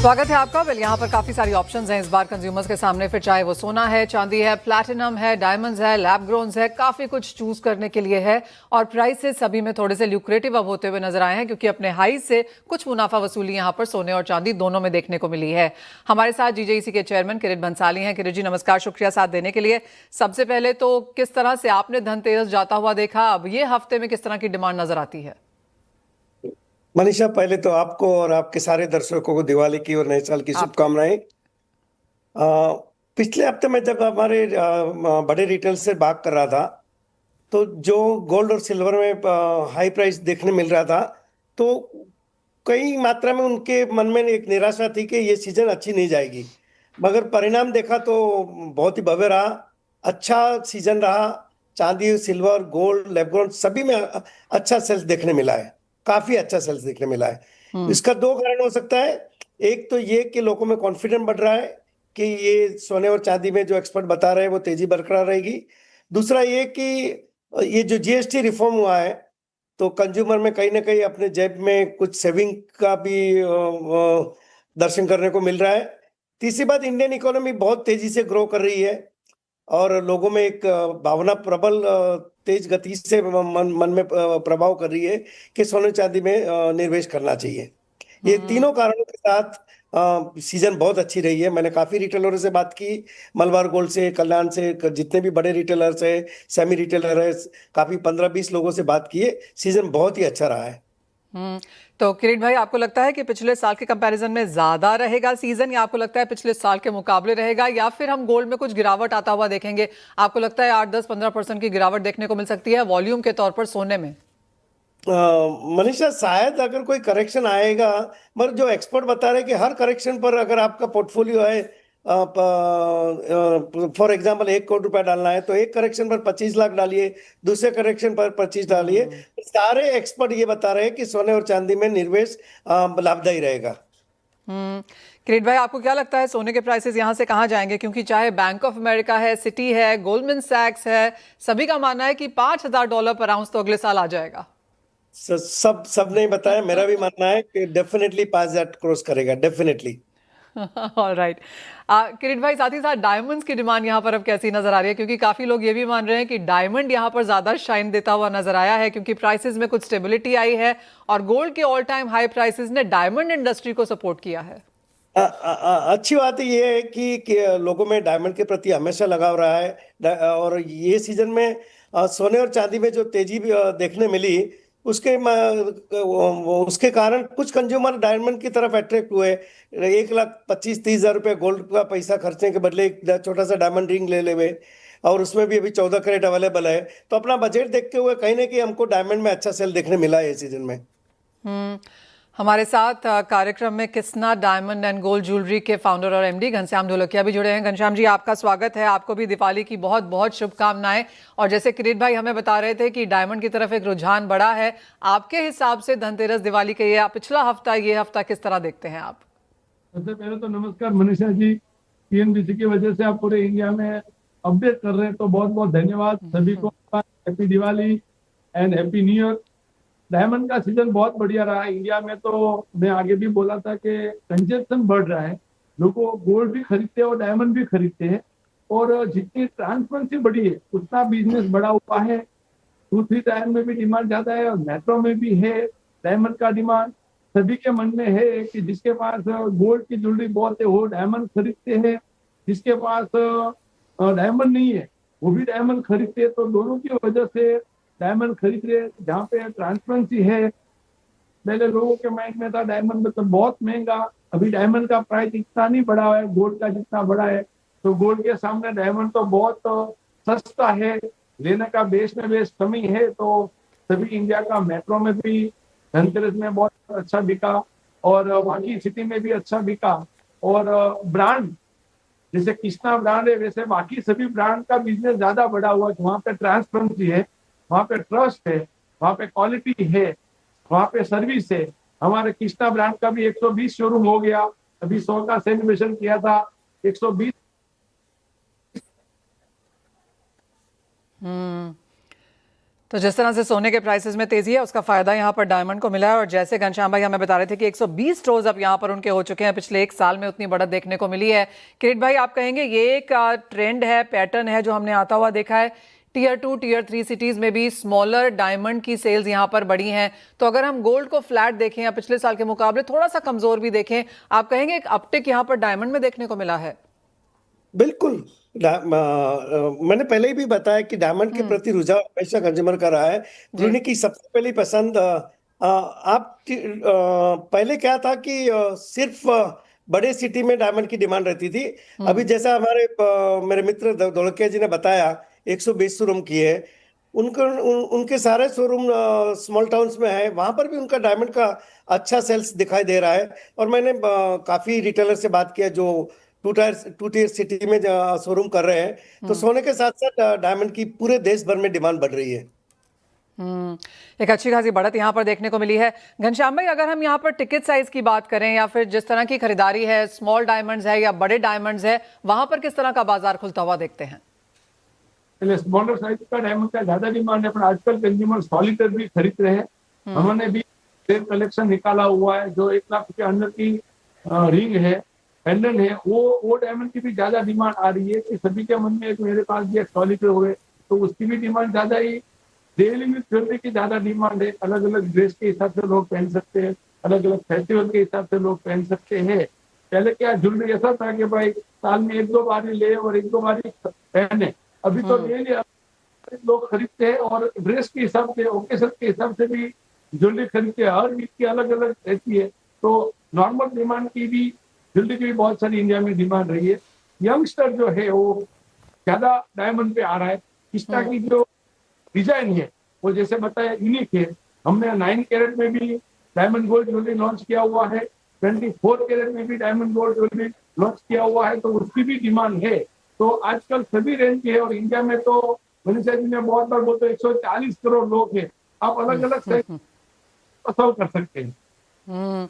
स्वागत है आपका। वेल यहाँ पर काफी सारी ऑप्शंस हैं इस बार कंज्यूमर्स के सामने, फिर चाहे वो सोना है, चांदी है, प्लैटिनम है, डायमंड्स है, लैब ग्रोन्स है, काफी कुछ चूज करने के लिए है। और प्राइसेस सभी में थोड़े से ल्यूक्रेटिव अब होते हुए नजर आए हैं, क्योंकि अपने हाई से कुछ मुनाफा वसूली यहाँ पर सोने और चांदी दोनों में देखने को मिली है। हमारे साथ जीजेईसी के चेयरमैन किरीट बंसाली हैं। किरीट जी नमस्कार, शुक्रिया साथ देने के लिए। सबसे पहले तो किस तरह से आपने धनतेरस जाता हुआ देखा, अब ये हफ्ते में किस तरह की डिमांड नजर आती है? मनीषा, पहले तो आपको और आपके सारे दर्शकों को दिवाली की और नए साल की शुभकामनाएं। पिछले हफ्ते में जब हमारे बड़े रिटेल से बात कर रहा था, तो जो गोल्ड और सिल्वर में हाई प्राइस देखने मिल रहा था, तो कई मात्रा में उनके मन में एक निराशा थी कि ये सीजन अच्छी नहीं जाएगी। मगर परिणाम देखा तो बहुत ही भव्य रहा, अच्छा सीजन रहा। चांदी, सिल्वर, गोल्ड, लैब ग्रोन सभी में अच्छा सेल्स देखने मिला है, काफी अच्छा सेल्स देखने मिला है। इसका दो कारण हो सकता है। एक तो ये कि लोगों में कॉन्फिडेंस बढ़ रहा है कि ये सोने और चांदी में जो एक्सपर्ट बता रहे हैं वो तेजी बरकरार रहेगी। दूसरा ये कि ये जो जीएसटी रिफॉर्म हुआ है, तो कंज्यूमर में कहीं ना कहीं अपने जेब में कुछ सेविंग का भी दर्शन करने को मिल रहा है। तीसरी बात, इंडियन इकोनॉमी बहुत तेजी से ग्रो कर रही है और लोगों में एक भावना प्रबल तेज गति से मन में प्रभाव कर रही है कि सोने चांदी में निवेश करना चाहिए। ये तीनों कारणों के साथ सीजन बहुत अच्छी रही है। मैंने काफी रिटेलरों से बात की, मलबार गोल्ड से, कल्याण से, जितने भी बड़े रिटेलर्स है, सेमी रिटेलर है, काफी 15-20 लोगों से बात की है। सीजन बहुत ही अच्छा रहा है। तो किरीट भाई, आपको लगता है कि पिछले साल के कंपैरिजन में ज्यादा रहेगा सीजन, या आपको लगता है पिछले साल के मुकाबले रहेगा, या फिर हम गोल्ड में कुछ गिरावट आता हुआ देखेंगे? आपको लगता है 8-10-15% की गिरावट देखने को मिल सकती है वॉल्यूम के तौर पर सोने में? मनीषा, शायद अगर कोई करेक्शन आएगा, मगर जो एक्सपर्ट बता रहे हैं कि हर करेक्शन पर अगर आपका पोर्टफोलियो है, फॉर एग्जांपल 1 करोड़ रुपया डालना है, तो एक करेक्शन पर 25 लाख डालिए, दूसरे करेक्शन पर 25 डालिए। सारे एक्सपर्ट ये बता रहे हैं कि सोने और चांदी में निवेश लाभदायी रहेगा। किरीट भाई, आपको क्या लगता है सोने के प्राइसेस यहाँ से कहाँ जाएंगे? क्योंकि चाहे बैंक ऑफ अमेरिका है, सिटी है, गोल्डमैन सैक्स है, सभी का मानना है कि $5,000 पर आउंस तो अगले साल आ जाएगा। सब नहीं बताया, मेरा भी मानना है कि डेफिनेटली 5,000 क्रॉस करेगा, डेफिनेटली। ऑलराइट। किरीट भाई, साथ ही साथ डायमंड्स की डिमांड यहाँ पर अब कैसी नजर आ रही है? क्योंकि काफी लोग ये भी मान रहे हैं कि डायमंड यहाँ पर ज्यादा शाइन देता हुआ नजर आया है, क्योंकि प्राइसेस में कुछ स्टेबिलिटी आई है और गोल्ड के ऑल टाइम हाई प्राइसेस ने डायमंड इंडस्ट्री को सपोर्ट किया है। अच्छी बात ये है कि लोगों में डायमंड के प्रति हमेशा लगाव रहा है। और ये सीजन में सोने और चांदी में जो तेजी भी देखने मिली, उसके कारण कुछ कंज्यूमर डायमंड की तरफ अट्रैक्ट हुए। 1,25,30,000 रुपये गोल्ड का पैसा खर्चने के बदले एक छोटा सा डायमंड रिंग ले लेवे, और उसमें भी अभी 14 कैरेट अवेलेबल है। तो अपना बजट देखते हुए कहीं ना कहीं हमको डायमंड में अच्छा सेल देखने मिला है इस सीजन में। हमारे साथ कार्यक्रम में किस्ना डायमंड एंड गोल्ड ज्वेलरी के फाउंडर और एमडी घनश्याम ढोलकिया भी जुड़े हैं। घनश्याम जी, आपका स्वागत है। आपको भी दिवाली की बहुत बहुत शुभकामनाएं। और जैसे किरीट भाई हमें बता रहे थे कि डायमंड की तरफ एक रुझान बढ़ा है, आपके हिसाब से धनतेरस, दिवाली का ये पिछला हफ्ता, ये हफ्ता किस तरह देखते हैं आप? सबसे पहले तो नमस्कार मनीषा जी, टीएनबीसी की वजह से आप पूरे इंडिया में अपडेट कर रहे हैं, तो बहुत बहुत धन्यवाद सभी को। Happy Diwali and happy new year. Diamond का सीजन बहुत बढ़िया रहा है इंडिया में। तो मैं आगे भी बोला था कि कंजप्शन बढ़ रहा है, लोगों गोल्ड भी खरीदते हैं और डायमंड भी खरीदते हैं, और जितनी ट्रांसपेरेंसी बढ़ी है उतना बिजनेस बढ़ा हुआ है। दूसरी टाइम में भी डिमांड ज्यादा है और मेट्रो में भी है डायमंड का डिमांड। सभी के मन में है कि जिसके पास गोल्ड की ज्वेलरी बहुत है वो डायमंड खरीदते हैं, जिसके पास डायमंड नहीं है वो भी डायमंड खरीदते हैं। तो दोनों की वजह से डायमंड खरीद रहे। जहाँ पे ट्रांसपेरेंसी है, पहले लोगों के माइंड में था डायमंड में तो बहुत महंगा, अभी डायमंड का प्राइस इतना नहीं बढ़ा है गोल्ड का जितना बढ़ा है। तो गोल्ड के सामने डायमंड तो बहुत सस्ता है, लेने का बेस में बेस कमी है। तो सभी इंडिया का मेट्रो में भी धनतेरस में बहुत अच्छा बिका और बाकी सिटी में भी अच्छा बिका। और ब्रांड जैसे कृष्णा ब्रांड है, वैसे बाकी सभी ब्रांड का बिजनेस ज्यादा बढ़ा हुआ है। वहाँ पे ट्रांसपेरेंसी है, वहाँ पे ट्रस्ट है, वहाँ पे क्वालिटी है, वहाँ पे सर्विस है। हमारे कृष्णा ब्रांड का भी 120 शोरूम हो गया, अभी 100 का सेलिब्रेशन किया था। 120 हम्म तो जिस तरह से सोने के प्राइसेस में तेजी है उसका फायदा यहाँ पर डायमंड को मिला है। और जैसे घनश्याम भाई हमें बता रहे थे कि 120 स्टोर्स अब यहाँ पर उनके हो चुके हैं, पिछले एक साल में उतनी बढ़त देखने को मिली है। किरीट भाई, आप कहेंगे ये एक ट्रेंड है, पैटर्न है जो हमने आता हुआ देखा है? टियर 2 टियर 3 सिटीज में भी स्मॉलर डायमंड की सेल्स यहाँ पर बढ़ी हैं। तो अगर हम गोल्ड को फ्लैट देखें या पिछले साल के मुकाबले थोड़ा सा कमजोर भी देखें, आप कहेंगे एक अपटिक यहाँ पर डायमंड में देखने को मिला है? बिल्कुल। मैंने पहले ही भी बताया कि डायमंड के प्रति रुझान हमेशा कंज्यूमर का रहा है। गृहिणी की सबसे पहली पसंद पहले क्या था कि सिर्फ बड़े सिटी में डायमंड की डिमांड रहती थी। अभी जैसा मेरे मित्र धोलकिया जी ने बताया 120 शोरूम की है, उनके सारे शोरूम स्मॉल टाउन्स में है, वहां पर भी उनका डायमंड का अच्छा सेल्स दिखाई दे रहा है। और मैंने काफी रिटेलर से बात किया जो टू टियर सिटी में शोरूम कर रहे हैं, तो सोने के साथ साथ डायमंड की पूरे देश भर में डिमांड बढ़ रही है। एक अच्छी खासी बढ़त यहाँ पर देखने को मिली है। घनश्याम भाई, अगर हम यहाँ पर टिकट साइज की बात करें या फिर जिस तरह की खरीदारी है, स्मॉल डायमंड्स है या बड़े डायमंड्स है, वहां पर किस तरह का बाजार खुलता हुआ देखते हैं? पहले स्मॉलर साइज का डायमंड का ज्यादा डिमांड है, पर आजकल कंज्यूमर सॉलिटर भी खरीद रहे हैं। हमने भी कलेक्शन निकाला हुआ है जो 1 लाख के अंदर की रिंग है, पेंडेंट है, वो डायमंड की भी ज्यादा डिमांड आ रही है कि सभी के मन में एक मेरे पास भी एक सॉलिटर हुए, तो उसकी भी डिमांड ज्यादा ही। डेली यूज ज्वेलरी की ज्यादा डिमांड है, अलग अलग ड्रेस के हिसाब से लोग पहन सकते हैं, अलग अलग फेस्टिवल के हिसाब से लोग पहन सकते हैं। पहले क्या ज्वेलरी ऐसा था कि भाई साल में 1-2 बार ही ले और 1-2 बार ही पहने, अभी तो डेली लोग खरीदते हैं और ड्रेस के हिसाब से, ओकेशन के हिसाब से भी ज्वेलरी खरीदते हैं। हर वीक की अलग अलग रहती है, तो नॉर्मल डिमांड की भी ज्वेलरी की भी बहुत सारी इंडिया में डिमांड रही है। यंगस्टर जो है वो ज्यादा डायमंड पे आ रहा है। इसका की जो डिजाइन है वो जैसे बताया यूनिक है। हमने 9 कैरेट में भी डायमंड गोल्ड ज्वेलरी लॉन्च किया हुआ है, 24 कैरेट में भी डायमंड गोल्ड ज्वेलरी लॉन्च किया हुआ है, तो उसकी भी डिमांड है। तो आजकल सभी रेंज की है और इंडिया में तो मनीषा जी ने बहुत बार बोलते 140 करोड़ लोग हैं, आप अलग अलग सॉल्व कर सकते हैं।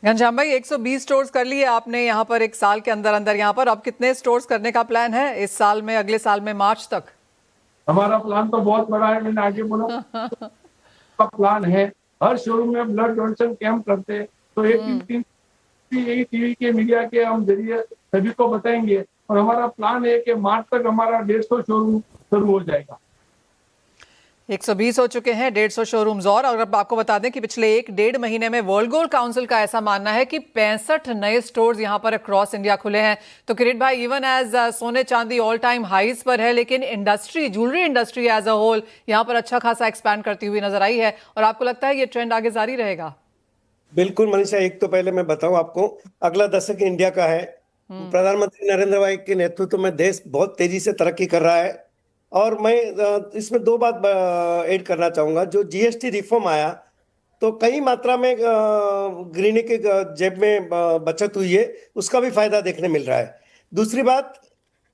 घनश्याम भाई, 120 स्टोर्स कर लिए आपने यहाँ पर एक साल के अंदर अंदर। यहाँ पर अब कितने स्टोर्स करने का प्लान है इस साल में, अगले साल में, मार्च तक? हमारा प्लान तो बहुत बड़ा है, मैंने आगे बोला का प्लान है। हर शोरूम में ब्लड डोनेशन कैंप करते हैं, तो एक दिन यही टीवी के मीडिया के हम जरिए सभी को बताएंगे। और हमारा प्लान है कि मार्च तक हमारा 150 शोरूम शुरू हो जाएगा। 120 हो चुके हैं, 150 शोरूम्स और अब आपको बता दें कि पिछले 1-1.5 महीने में वर्ल्ड गोल्ड काउंसिल का ऐसा मानना है कि 65 नए स्टोर्स यहां पर अक्रॉस इंडिया खुले हैं। तो किरीट भाई, इवन एज सोने चांदी ऑल टाइम हाईज पर है, लेकिन industry, jewellery industry as a whole यहां पर अच्छा खासा एक्सपैंड करती हुई नजर आई है। और आपको लगता है ये ट्रेंड आगे जारी रहेगा? बिल्कुल मनीषा, एक तो पहले मैं बताऊं आपको, अगला दशक इंडिया का है। प्रधानमंत्री नरेंद्र भाई के नेतृत्व में देश बहुत तेजी से तरक्की कर रहा है। और मैं इसमें 2 बात ऐड करना चाहूंगा। जो जीएसटी रिफॉर्म आया तो कई मात्रा में गृहिणी के जेब में बचत हुई है, उसका भी फायदा देखने मिल रहा है। दूसरी बात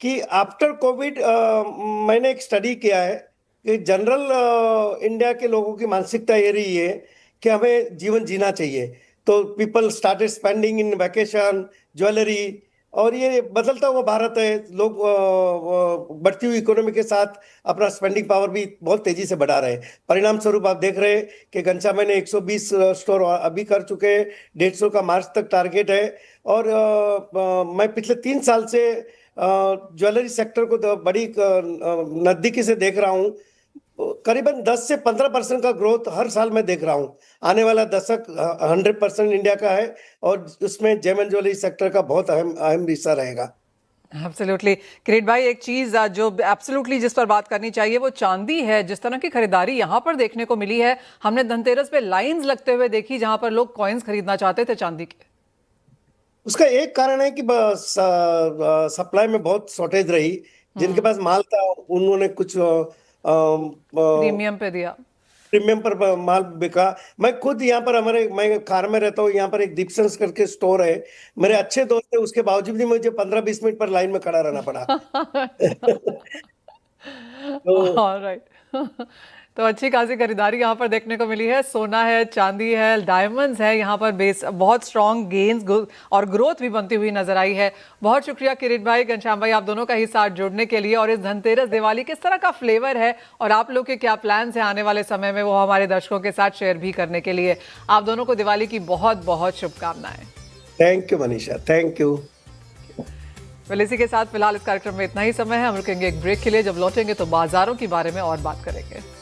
कि आफ्टर कोविड मैंने एक स्टडी किया है कि जनरल इंडिया के लोगों की मानसिकता ये रही है कि हमें जीवन जीना चाहिए। तो पीपल स्टार्टेड स्पेंडिंग इन वैकेशन, ज्वेलरी, और ये बदलता हुआ भारत है। लोग बढ़ती हुई इकोनॉमी के साथ अपना स्पेंडिंग पावर भी बहुत तेजी से बढ़ा रहे हैं। परिणाम स्वरूप आप देख रहे हैं कि घनश्याम में 120 स्टोर अभी कर चुके हैं, 150 का मार्च तक टारगेट है। और मैं पिछले 3 साल से ज्वेलरी सेक्टर को बड़ी नजदीकी से देख रहा हूँ। करीबन 10 से 15% का ग्रोथ हर साल में देख रहा हूँ। आने वाला दशक 100% इंडिया का है और उसमें जेम एंड ज्वेलरी सेक्टर का बहुत अहम हिस्सा रहेगा। एब्सोल्युटली। किरीट भाई, एक चीज जो एब्सोल्युटली जिस पर बात करनी चाहिए वो चांदी है। जिस तरह की खरीदारी यहाँ पर देखने को मिली है, हमने धनतेरस पे लाइंस लगते हुए देखी जहां पर लोग कॉइन्स खरीदना चाहते थे चांदी के। उसका एक कारण है कि सप्लाई में बहुत शॉर्टेज रही। जिनके पास माल था उन्होंने कुछ प्रीमियम पे दिया, प्रीमियम पर माल बिका। मैं खुद यहाँ पर मैं खार में रहता हूँ, यहाँ पर एक दीपसेंस करके स्टोर है, मेरे अच्छे दोस्त है, उसके बावजूद भी मुझे 15-20 मिनट पर लाइन में खड़ा रहना पड़ा। तो ऑलराइट। तो अच्छी खासी खरीदारी यहाँ पर देखने को मिली है। सोना है, चांदी है, डायमंड्स है, यहाँ पर बेस बहुत स्ट्रॉन्ग गेन्स और ग्रोथ भी बनती हुई नजर आई है। बहुत शुक्रिया किरीट भाई, घनश्याम भाई, आप दोनों का ही साथ जुड़ने के लिए। और इस धनतेरस दिवाली किस तरह का फ्लेवर है और आप लोग के क्या प्लान्स हैं आने वाले समय में, वो हमारे दर्शकों के साथ शेयर भी करने के लिए। आप दोनों को दिवाली की बहुत बहुत शुभकामनाएं। Thank you Manisha, thank you. इसी के साथ फिलहाल इस कार्यक्रम में इतना ही समय है। हम रुकेंगे एक ब्रेक के लिए। जब लौटेंगे तो बाजारों के बारे में और बात करेंगे।